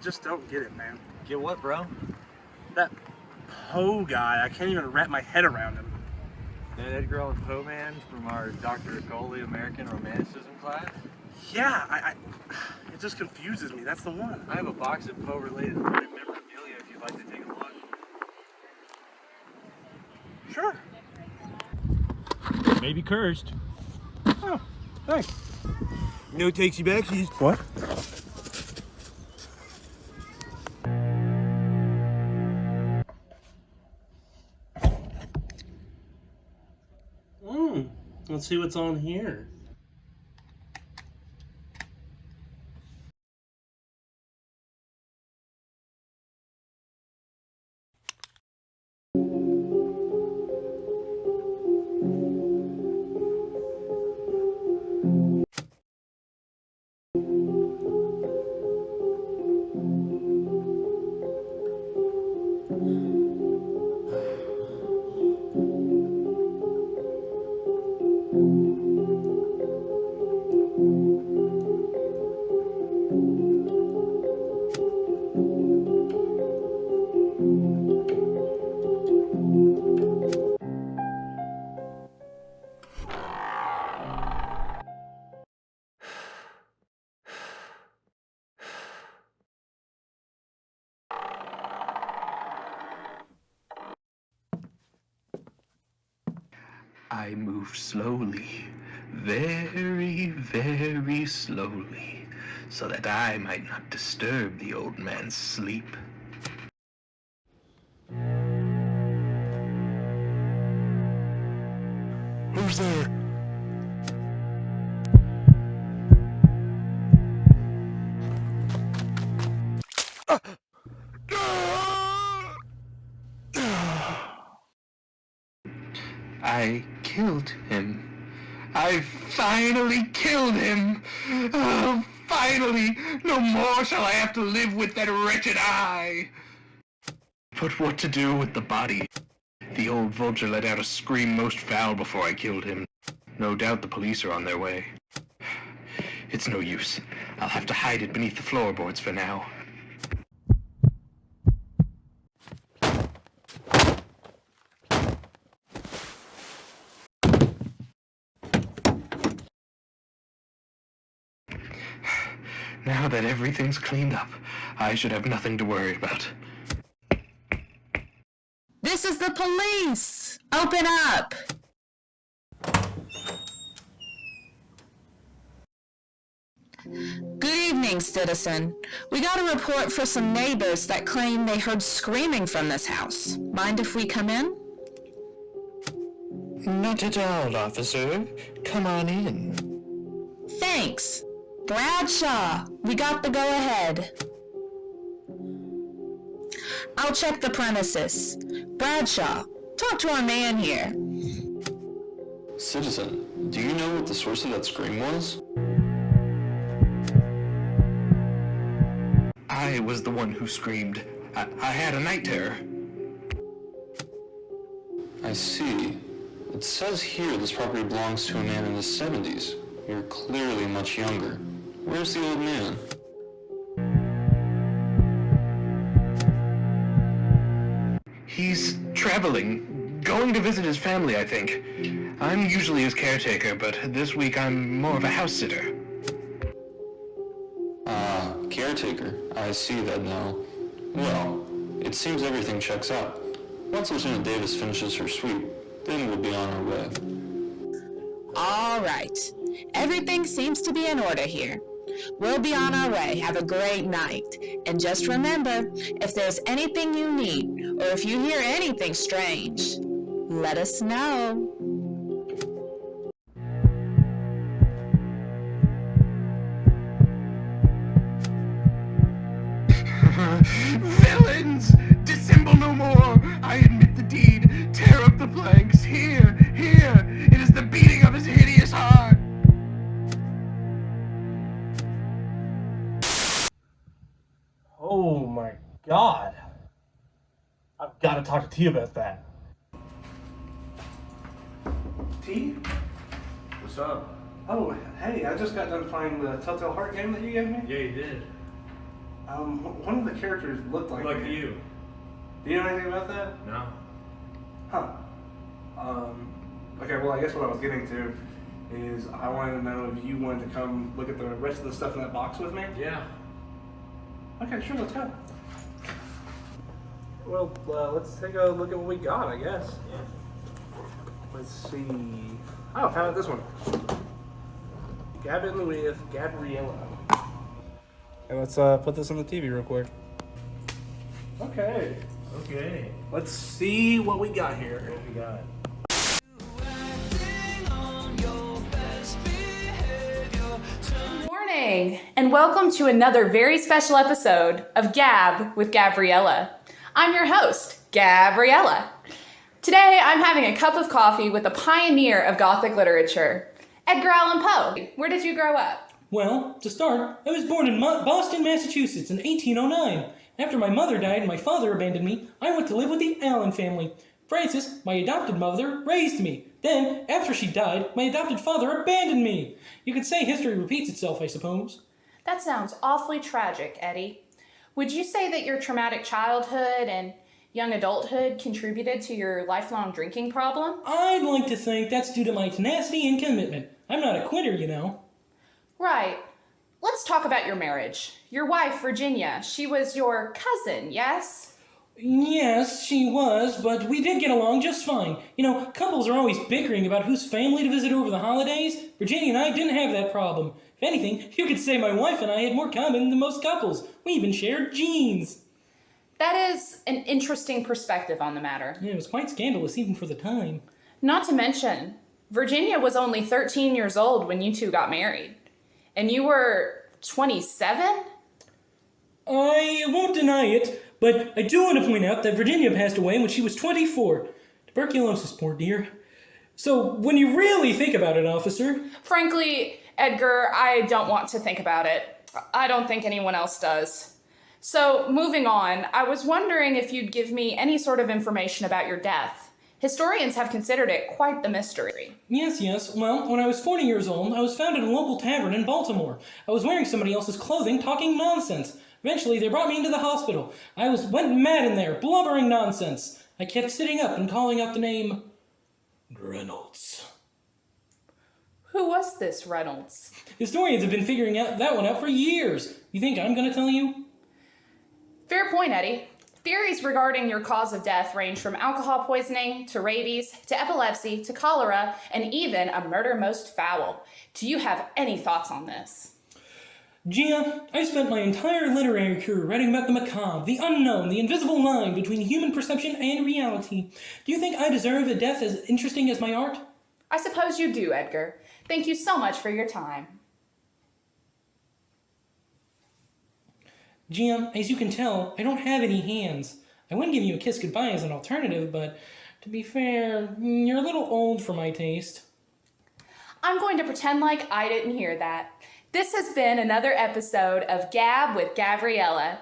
just don't get it, man. Get what, bro? That Poe guy, I can't even wrap my head around him. That Edgar Allan Poe man from our Dr. Goli American Romanticism class? Yeah, it just confuses me. That's the one. I have a box of Poe-related memorabilia if you'd like to take a look. Sure. Maybe cursed. Oh, thanks. No takesy backsies. What? Let's see what's on here. I moved slowly, very, very slowly, so that I might not disturb the old man's sleep. Who's there? I killed him. I finally killed him. Oh, finally, no more shall I have to live with that wretched eye. But what to do with the body? The old vulture let out a scream most foul before I killed him. No doubt the police are on their way. It's no use. I'll have to hide it beneath the floorboards for now. Now that everything's cleaned up, I should have nothing to worry about. This is the police! Open up! Good evening, citizen. We got a report for some neighbors that claim they heard screaming from this house. Mind if we come in? Not at all, officer. Come on in. Thanks. Bradshaw, we got the go-ahead. I'll check the premises. Bradshaw, talk to our man here. Citizen, do you know what the source of that scream was? I was the one who screamed. I had a night terror. I see. It says here this property belongs to a man in his 70s. You're clearly much younger. Where's the old man? He's traveling, going to visit his family, I think. I'm usually his caretaker, but this week I'm more of a house sitter. Caretaker. I see that now. Well, it seems everything checks out. Once Lieutenant Davis finishes her sweep, then we'll be on our way. All right. Everything seems to be in order here. We'll be on our way. Have a great night. And just remember, if there's anything you need, or if you hear anything strange, let us know. Villains! Dissemble no more! I admit the deed. Tear up the planks. Here! It is the beating of his hideous heart! Oh my God. I've got to talk to T about that. T? What's up? Oh, hey, I just got done playing the Telltale Heart game that you gave me. Yeah, you did. One of the characters looked like Like me. you. Do you know anything about that? No. Huh. Okay, well, I guess what I was getting to is I wanted to know if you wanted to come look at the rest of the stuff in that box with me. Yeah. Okay, sure, let's go. Well, let's take a look at what we got, I guess. Yeah. Let's see. Oh, how about this one? Gabbing with Gabriella. Okay, let's put this on the TV real quick. Okay. Okay. Let's see what we got here. What we got? Good morning, and welcome to another very special episode of Gab with Gabriella. I'm your host, Gabriella. Today, I'm having a cup of coffee with a pioneer of Gothic literature, Edgar Allan Poe. Where did you grow up? Well, to start, I was born in Boston, Massachusetts in 1809. After my mother died and my father abandoned me, I went to live with the Allan family. Frances, my adopted mother, raised me. Then, after she died, my adopted father abandoned me. You could say history repeats itself, I suppose. That sounds awfully tragic, Eddie. Would you say that your traumatic childhood and young adulthood contributed to your lifelong drinking problem? I'd like to think that's due to my tenacity and commitment. I'm not a quitter, you know. Right. Let's talk about your marriage. Your wife, Virginia, she was your cousin, yes? Yes, she was, but we did get along just fine. You know, couples are always bickering about whose family to visit over the holidays. Virginia and I didn't have that problem. If anything, you could say my wife and I had more common than most couples. We even shared genes. That is an interesting perspective on the matter. Yeah, it was quite scandalous even for the time. Not to mention, Virginia was only 13 years old when you two got married. And you were 27? I won't deny it, but I do want to point out that Virginia passed away when she was 24. Tuberculosis, poor dear. So, when you really think about it, officer... Frankly, Edgar, I don't want to think about it. I don't think anyone else does. So, moving on, I was wondering if you'd give me any sort of information about your death. Historians have considered it quite the mystery. Yes. Well, when I was 40 years old, I was found at a local tavern in Baltimore. I was wearing somebody else's clothing, talking nonsense. Eventually, they brought me into the hospital. I went mad in there, blubbering nonsense. I kept sitting up and calling out the name... Reynolds. Who was this Reynolds? Historians have been figuring that one out for years. You think I'm going to tell you? Fair point, Eddie. Theories regarding your cause of death range from alcohol poisoning, to rabies, to epilepsy, to cholera, and even a murder most foul. Do you have any thoughts on this? Gia, I spent my entire literary career writing about the macabre, the unknown, the invisible line between human perception and reality. Do you think I deserve a death as interesting as my art? I suppose you do, Edgar. Thank you so much for your time. Gia, as you can tell, I don't have any hands. I wouldn't give you a kiss goodbye as an alternative, but to be fair, you're a little old for my taste. I'm going to pretend like I didn't hear that. This has been another episode of Gab with Gabriella.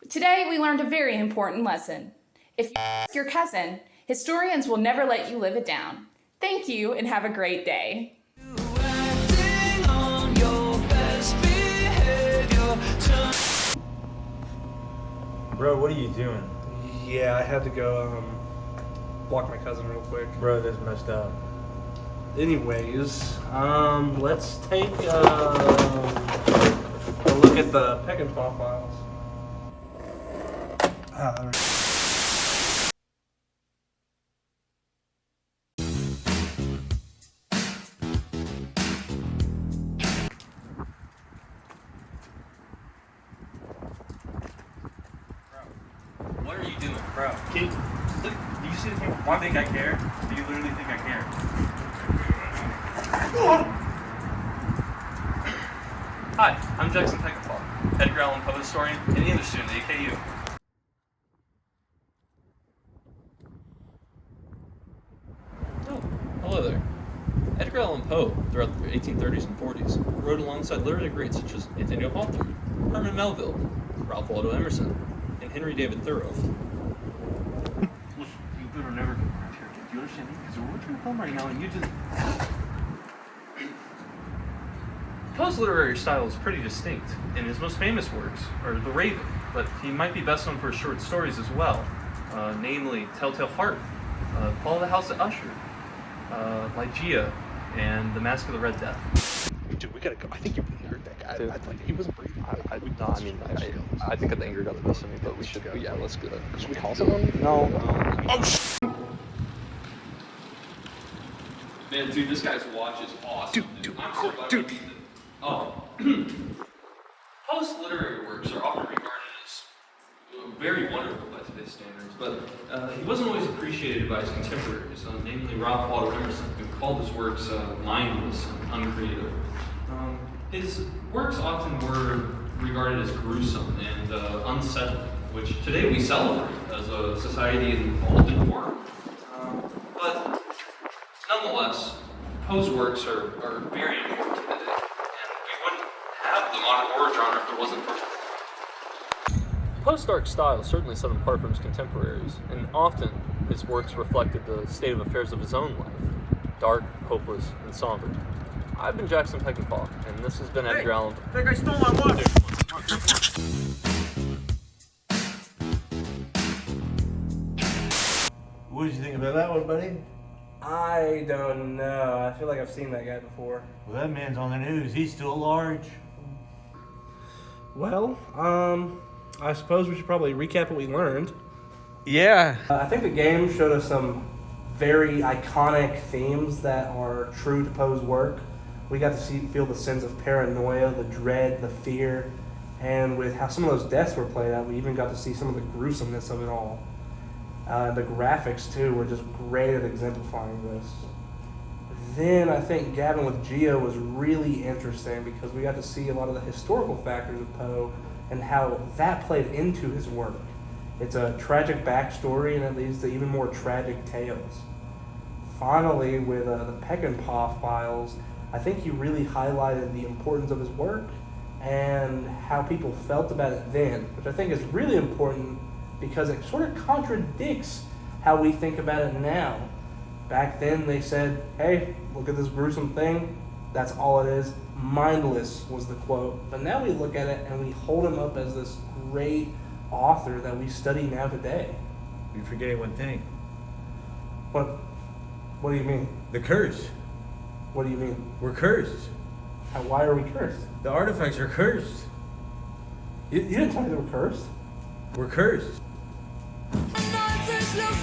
Today we learned a very important lesson. If you ask your cousin, historians will never let you live it down. Thank you and have a great day. Bro, what are you doing? Yeah, I had to go block my cousin real quick. Bro, that's messed up. Anyways, let's take a look at the Peck and Paw files. What are you doing? Bro, can you, look, do you see the thing? Do you think I care? Do you literally think I care? Hi, I'm Jackson Peckinpah, Edgar Allan Poe historian and English student at AKU. Oh, hello there. Edgar Allan Poe, throughout the 1830s and 40s, wrote alongside literary greats such as Nathaniel Hawthorne, Herman Melville, Ralph Waldo Emerson, and Henry David Thoreau. You better never come around here. Do you understand me? Because we're trying to film right now and you just... Poe's literary style is pretty distinct, and his most famous works are The Raven, but he might be best known for his short stories as well, namely Telltale Heart, Follow the House at Usher, Ligeia, and The Mask of the Red Death. Dude, we gotta go. I think you really hurt that guy. Dude, I thought he wasn't breathing. I think the anger got the best of me, but we should go. Yeah, let's go. Should we call someone? No. Oh, Man, dude, this guy's watch is awesome. Dude, I'm so glad dude. we beat the- Oh. Poe's literary works are often regarded as very wonderful by today's standards, but he wasn't always appreciated by his contemporaries, namely Ralph Waldo Emerson, who called his works mindless and uncreative. His works often were regarded as gruesome and unsettling, which today we celebrate as a society involved in horror. But nonetheless, Poe's works are very important today, and we wouldn't have the modern horror genre if it wasn't for Poe's dark style certainly set him apart from his contemporaries, and often his works reflected the state of affairs of his own life, dark, hopeless, and somber. I've been Jackson Peckinpah, and this has been Edgar Allan. That guy stole my watch. What did you think about that one, buddy? I don't know. I feel like I've seen that guy before. Well, that man's on the news. He's still at large. Well, I suppose we should probably recap what we learned. Yeah. I think the game showed us some very iconic themes that are true to Poe's work. We got to feel the sense of paranoia, the dread, the fear, and with how some of those deaths were played out, we even got to see some of the gruesomeness of it all. The graphics, too, were just great at exemplifying this. Then I think Gavin with Geo was really interesting because we got to see a lot of the historical factors of Poe and how that played into his work. It's a tragic backstory and it leads to even more tragic tales. Finally, with the Peckinpah files, I think he really highlighted the importance of his work and how people felt about it then, which I think is really important because it sort of contradicts how we think about it now. Back then they said, hey, look at this gruesome thing, that's all it is. Mindless was the quote. But now we look at it and we hold him up as this great author that we study now today. You're forgetting one thing. What do you mean? The curse. What do you mean? We're cursed. Why are we cursed? The artifacts are cursed. You didn't tell me they were cursed. We're cursed. Monsters look